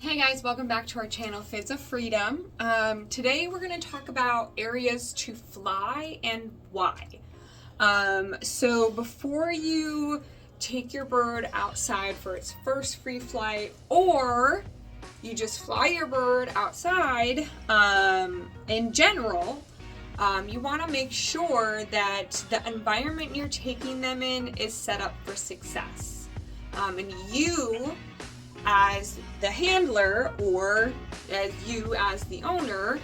Hey guys, welcome back to our channel, Fids of Freedom. Today we're going to talk about areas to fly and why. So before you take your bird outside for its first free flight, or you just fly your bird outside, in general, you want to make sure that the environment you're taking them in is set up for success. And you, as the handler, or as you as the owner,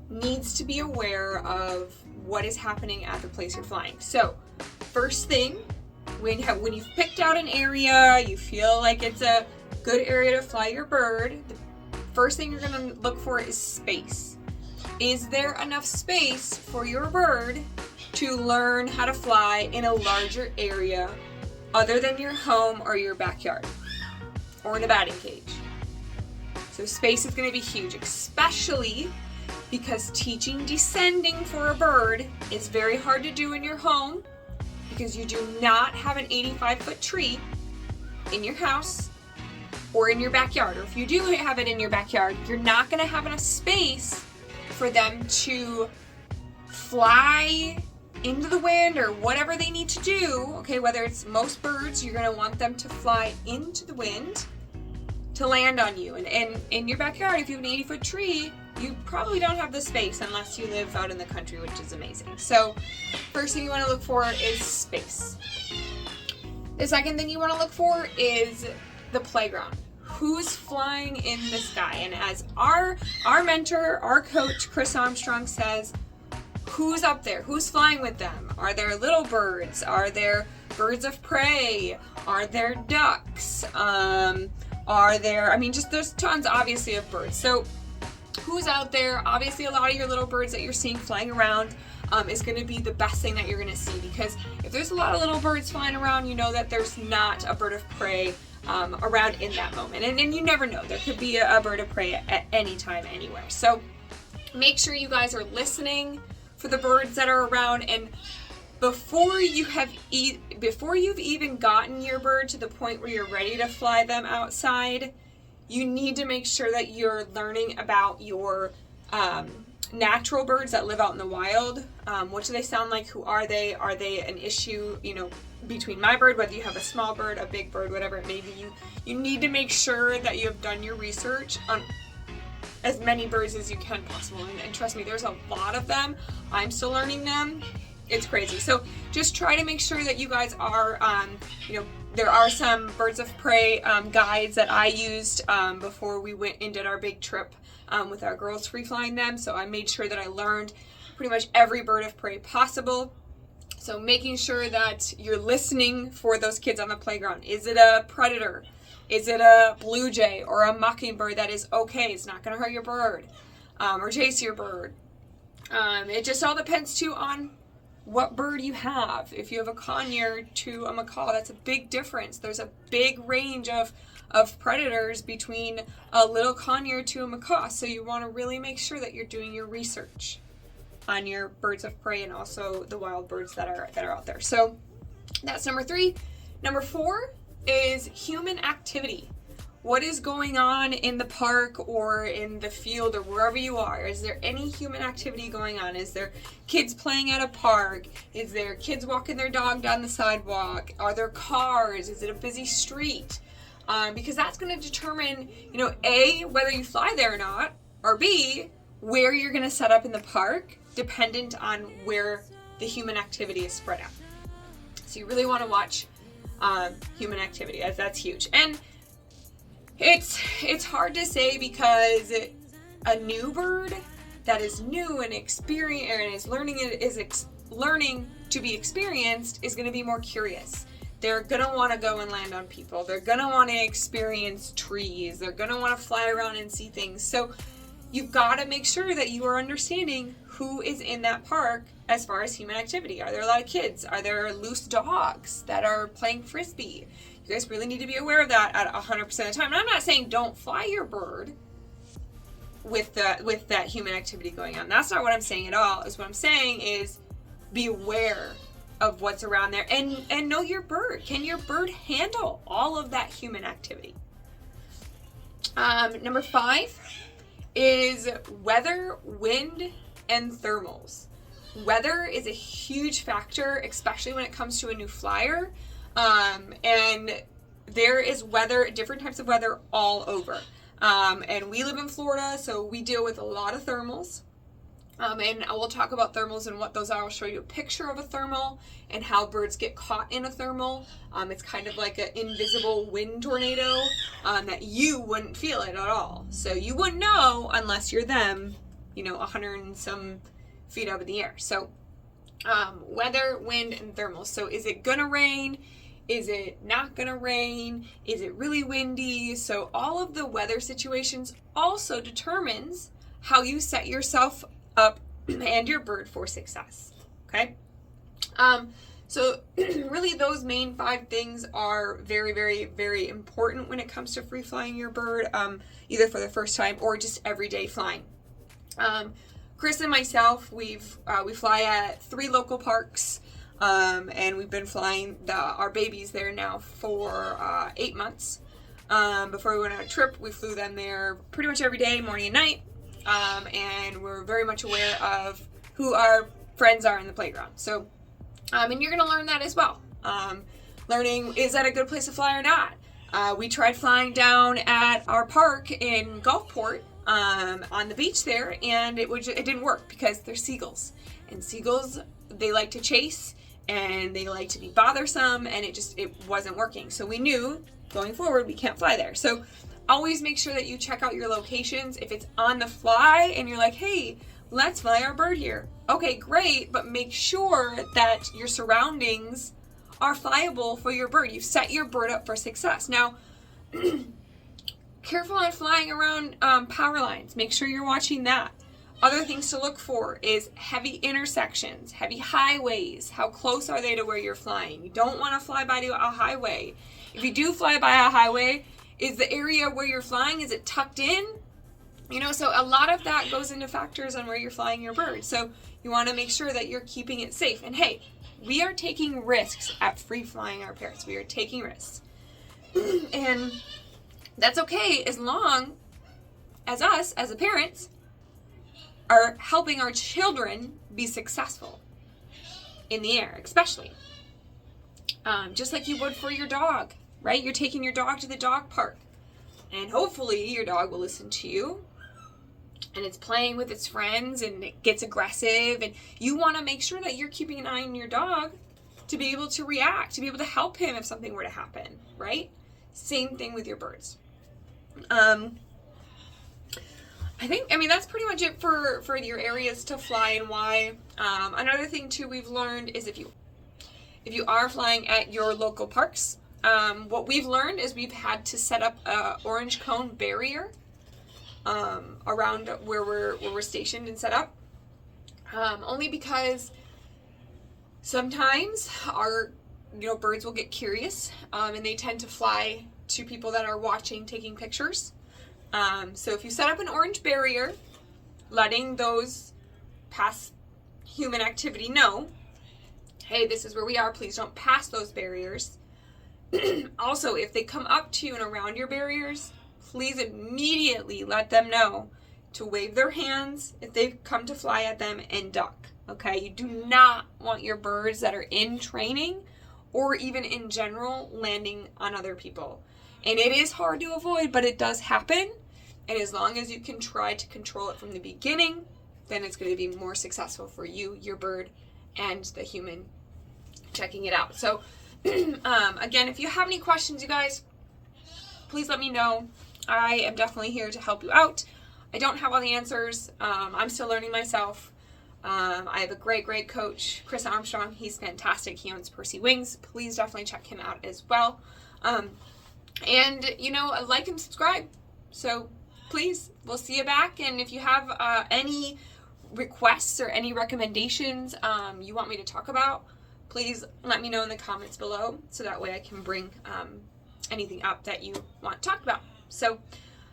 needs to be aware of what is happening at the place you're flying. So first thing, when you've picked out an area, you feel like it's a good area to fly your bird, the first thing you're going to look for is space. Is there enough space for your bird to learn how to fly in a larger area other than your home or your backyard or in a batting cage? So space is going to be huge, especially because teaching descending for a bird is very hard to do in your home because you do not have an 85-foot tree in your house or in your backyard. Or if you do have it in your backyard, you're not going to have enough space for them to fly into the wind or whatever they need to do. Okay, whether it's most birds, you're going to want them to fly into the wind to land on you. And in your backyard, if you have an 80-foot tree, you probably don't have the space unless you live out in the country, which is amazing. So first thing you want to look for is space. The second thing you want to look for is the playground. Who's flying in the sky? And as our mentor, our coach, Chris Armstrong says, who's up there? Who's flying with them? Are there little birds? Are there birds of prey? Are there ducks? There's tons, obviously, of birds. So who's out there? Obviously, a lot of your little birds that you're seeing flying around is going to be the best thing that you're going to see, because if there's a lot of little birds flying around, you know that there's not a bird of prey around in that moment. And you never know. There could be a bird of prey at any time, anywhere. So make sure you guys are listening for the birds that are around, and before you've even gotten your bird to the point where you're ready to fly them outside, you need to make sure that you're learning about your natural birds that live out in the wild. What do they sound like? Who are they? Are they an issue, between my bird, whether you have a small bird, a big bird, whatever it may be? You need to make sure that you have done your research on as many birds as you can possible. And trust me, there's a lot of them. I'm still learning them. It's crazy. So just try to make sure that you guys are, there are some birds of prey guides that I used before we went and did our big trip with our girls free flying them. So I made sure that I learned pretty much every bird of prey possible. So making sure that you're listening for those kids on the playground. Is it a predator? Is it a blue jay or a mockingbird that is okay? It's not going to hurt your bird or chase your bird. It just all depends too on what bird you have. If you have a conure to a macaw, that's a big difference. There's a big range of predators between a little conure to a macaw. So you want to really make sure that you're doing your research on your birds of prey and also the wild birds that are out there. So that's number 3. Number 4 is human activity. What is going on in the park or in the field or wherever you are? Is there any human activity going on? Is there kids playing at a park? Is there kids walking their dog down the sidewalk? Are there cars? Is it a busy street? Because that's going to determine, A, whether you fly there or not, or B, where you're going to set up in the park, dependent on where the human activity is spread out. So you really want to watch human activity, as that's huge. And it's hard to say, because a new bird that is new and experienced and is learning to be experienced is going to be more curious. They're going to want to go and land on people. They're going to want to experience trees. They're going to want to fly around and see things. So you've got to make sure that you are understanding who is in that park as far as human activity. Are there a lot of kids? Are there loose dogs that are playing frisbee? You guys really need to be aware of that at 100% of the time. And I'm not saying don't fly your bird with that human activity going on. That's not what I'm saying at all. What I'm saying is be aware of what's around there and know your bird. Can your bird handle all of that human activity? Number 5 is weather, wind, and thermals. Weather is a huge factor, especially when it comes to a new flyer. And there is weather, different types of weather all over. And we live in Florida, so we deal with a lot of thermals. And I will talk about thermals and what those are. I'll show you a picture of a thermal and how birds get caught in a thermal. It's kind of like an invisible wind tornado that you wouldn't feel it at all. So you wouldn't know unless you're them, 100 and some feet up in the air. So weather, wind, and thermals. So is it gonna rain? Is it not gonna rain? Is it really windy? So all of the weather situations also determines how you set yourself up and your bird for success. Okay. So really those main 5 things are very, very, very important when it comes to free flying your bird, either for the first time or just everyday flying. Chris and myself, we fly at 3 local parks, and we've been flying our babies there now for 8 months. Before we went on a trip, we flew them there pretty much every day, morning and night. And we're very much aware of who our friends are in the playground. So, and you're going to learn that as well. Learning, is that a good place to fly or not? We tried flying down at our park in Gulfport, on the beach there, and it didn't work because they're seagulls. And seagulls, they like to chase and they like to be bothersome, and it wasn't working. So we knew going forward we can't fly there. So always make sure that you check out your locations. If it's on the fly and you're like, hey, let's fly our bird here. Okay, great, but make sure that your surroundings are flyable for your bird. You've set your bird up for success. Now, careful on flying around power lines. Make sure you're watching that. Other things to look for is heavy intersections, heavy highways. How close are they to where you're flying? You don't want to fly by a highway. If you do fly by a highway, is the area where you're flying, is it tucked in? So a lot of that goes into factors on where you're flying your bird. So you want to make sure that you're keeping it safe. And hey, we are taking risks at free flying our parrots. We are taking risks. And that's okay as long as us, as the parents, are helping our children be successful in the air, especially. Just like you would for your dog, right? You're taking your dog to the dog park, and hopefully your dog will listen to you, and it's playing with its friends and it gets aggressive, and you want to make sure that you're keeping an eye on your dog to be able to react, to be able to help him if something were to happen, right? Same thing with your birds. That's pretty much it for your areas to fly and why. Another thing too we've learned is if you are flying at your local parks, what we've learned is we've had to set up a orange cone barrier around where we're stationed and set up, only because sometimes our birds will get curious, and they tend to fly to people that are watching, taking pictures. So if you set up an orange barrier, letting those past human activity know, hey, this is where we are, please don't pass those barriers. Also, if they come up to you and around your barriers, please immediately let them know to wave their hands if they come to fly at them and duck. Okay, you do not want your birds that are in training or even in general landing on other people. And it is hard to avoid, but it does happen. And as long as you can try to control it from the beginning, then it's going to be more successful for you, your bird, and the human checking it out. So again, if you have any questions, you guys, please let me know. I am definitely here to help you out. I don't have all the answers. I'm still learning myself. I have a great coach, Chris Armstrong. He's fantastic. He owns Percy Wings. Please definitely check him out as well. And like and subscribe. So please, we'll see you back. And if you have any requests or any recommendations you want me to talk about, please let me know in the comments below, so that way I can bring anything up that you want to talk about. So,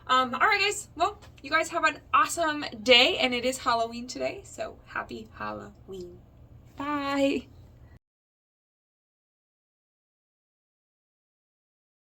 all right, guys. Well, you guys have an awesome day, and it is Halloween today, so happy Halloween. Bye.